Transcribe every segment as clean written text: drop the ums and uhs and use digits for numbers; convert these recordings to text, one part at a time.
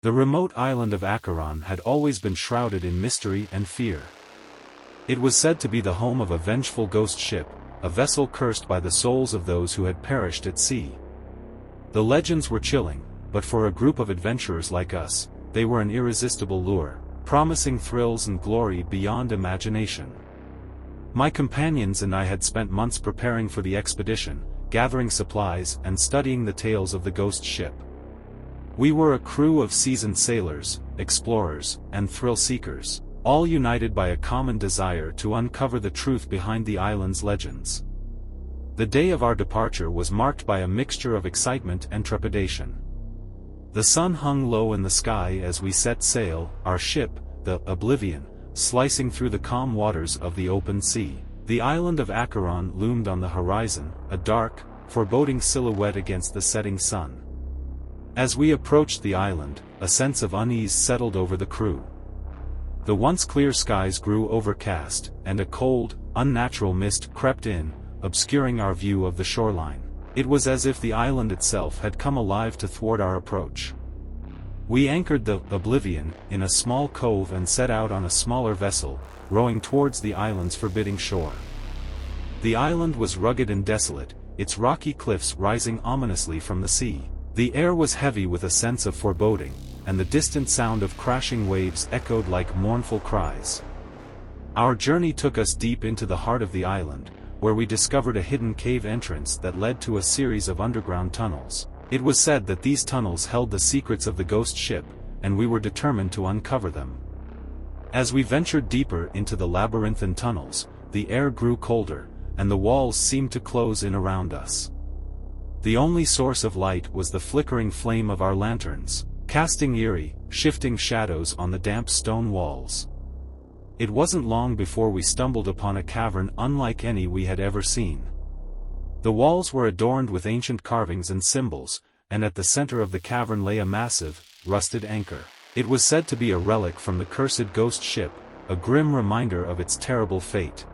The remote island of Acheron had always been shrouded in mystery and fear. It was said to be the home of a vengeful ghost ship, a vessel cursed by the souls of those who had perished at sea. The legends were chilling, but for a group of adventurers like us, they were an irresistible lure, promising thrills and glory beyond imagination. My companions and I had spent months preparing for the expedition, gathering supplies and studying the tales of the ghost ship. We were a crew of seasoned sailors, explorers, and thrill-seekers, all united by a common desire to uncover the truth behind the island's legends. The day of our departure was marked by a mixture of excitement and trepidation. The sun hung low in the sky as we set sail, our ship, the Oblivion, slicing through the calm waters of the open sea. The island of Acheron loomed on the horizon, a dark, foreboding silhouette against the setting sun. As we approached the island, a sense of unease settled over the crew. The once clear skies grew overcast, and a cold, unnatural mist crept in, obscuring our view of the shoreline. It was as if the island itself had come alive to thwart our approach. We anchored the Oblivion in a small cove and set out on a smaller vessel, rowing towards the island's forbidding shore. The island was rugged and desolate, its rocky cliffs rising ominously from the sea. The air was heavy with a sense of foreboding, and the distant sound of crashing waves echoed like mournful cries. Our journey took us deep into the heart of the island, where we discovered a hidden cave entrance that led to a series of underground tunnels. It was said that these tunnels held the secrets of the ghost ship, and we were determined to uncover them. As we ventured deeper into the labyrinthine tunnels, the air grew colder, and the walls seemed to close in around us. The only source of light was the flickering flame of our lanterns, casting eerie, shifting shadows on the damp stone walls. It wasn't long before we stumbled upon a cavern unlike any we had ever seen. The walls were adorned with ancient carvings and symbols, and at the center of the cavern lay a massive, rusted anchor. It was said to be a relic from the cursed ghost ship, a grim reminder of its terrible fate.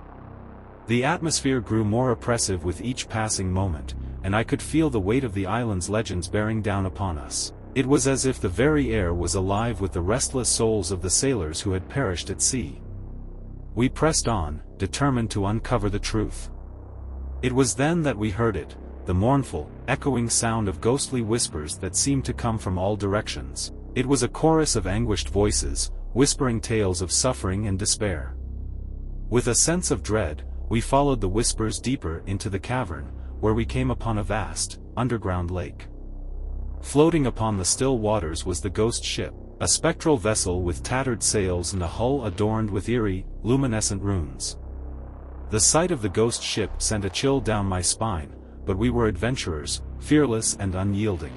The atmosphere grew more oppressive with each passing moment, and I could feel the weight of the island's legends bearing down upon us. It was as if the very air was alive with the restless souls of the sailors who had perished at sea. We pressed on, determined to uncover the truth. It was then that we heard it, the mournful, echoing sound of ghostly whispers that seemed to come from all directions. It was a chorus of anguished voices, whispering tales of suffering and despair. With a sense of dread, we followed the whispers deeper into the cavern, where we came upon a vast, underground lake. Floating upon the still waters was the ghost ship, a spectral vessel with tattered sails and a hull adorned with eerie, luminescent runes. The sight of the ghost ship sent a chill down my spine, but we were adventurers, fearless and unyielding.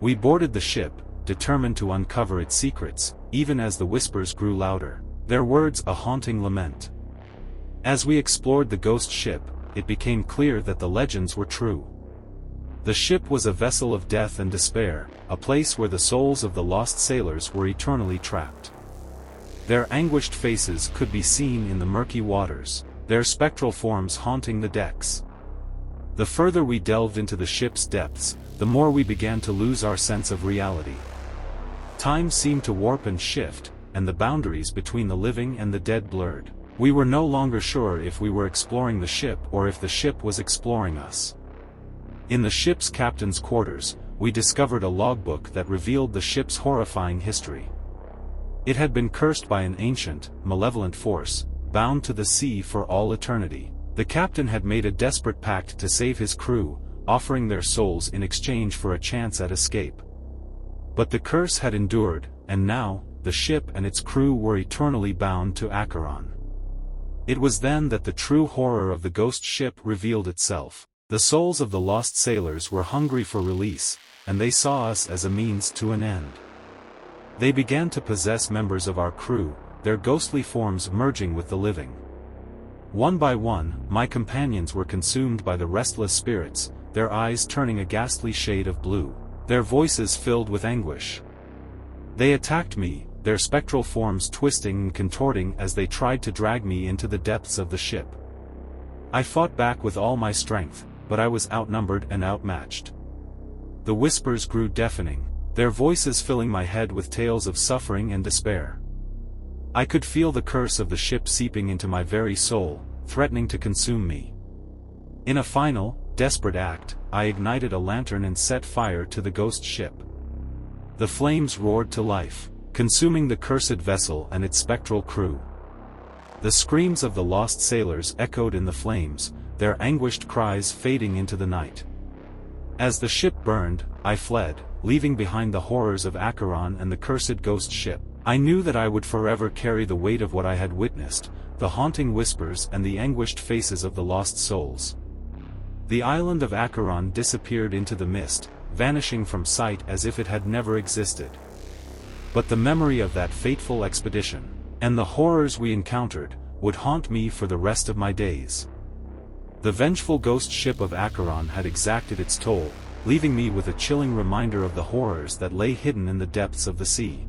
We boarded the ship, determined to uncover its secrets, even as the whispers grew louder, their words a haunting lament. As we explored the ghost ship, it became clear that the legends were true. The ship was a vessel of death and despair, a place where the souls of the lost sailors were eternally trapped. Their anguished faces could be seen in the murky waters, their spectral forms haunting the decks. The further we delved into the ship's depths, the more we began to lose our sense of reality. Time seemed to warp and shift, and the boundaries between the living and the dead blurred. We were no longer sure if we were exploring the ship or if the ship was exploring us. In the ship's captain's quarters, we discovered a logbook that revealed the ship's horrifying history. It had been cursed by an ancient, malevolent force, bound to the sea for all eternity. The captain had made a desperate pact to save his crew, offering their souls in exchange for a chance at escape. But the curse had endured, and now, the ship and its crew were eternally bound to Acheron. It was then that the true horror of the ghost ship revealed itself. The souls of the lost sailors were hungry for release, and they saw us as a means to an end. They began to possess members of our crew, their ghostly forms merging with the living. One by one, my companions were consumed by the restless spirits, their eyes turning a ghastly shade of blue, their voices filled with anguish. They attacked me, their spectral forms twisting and contorting as they tried to drag me into the depths of the ship. I fought back with all my strength, but I was outnumbered and outmatched. The whispers grew deafening, their voices filling my head with tales of suffering and despair. I could feel the curse of the ship seeping into my very soul, threatening to consume me. In a final, desperate act, I ignited a lantern and set fire to the ghost ship. The flames roared to life, consuming the cursed vessel and its spectral crew. The screams of the lost sailors echoed in the flames, their anguished cries fading into the night. As the ship burned, I fled, leaving behind the horrors of Acheron and the cursed ghost ship. I knew that I would forever carry the weight of what I had witnessed, the haunting whispers and the anguished faces of the lost souls. The island of Acheron disappeared into the mist, vanishing from sight as if it had never existed. But the memory of that fateful expedition, and the horrors we encountered, would haunt me for the rest of my days. The vengeful ghost ship of Acheron had exacted its toll, leaving me with a chilling reminder of the horrors that lay hidden in the depths of the sea.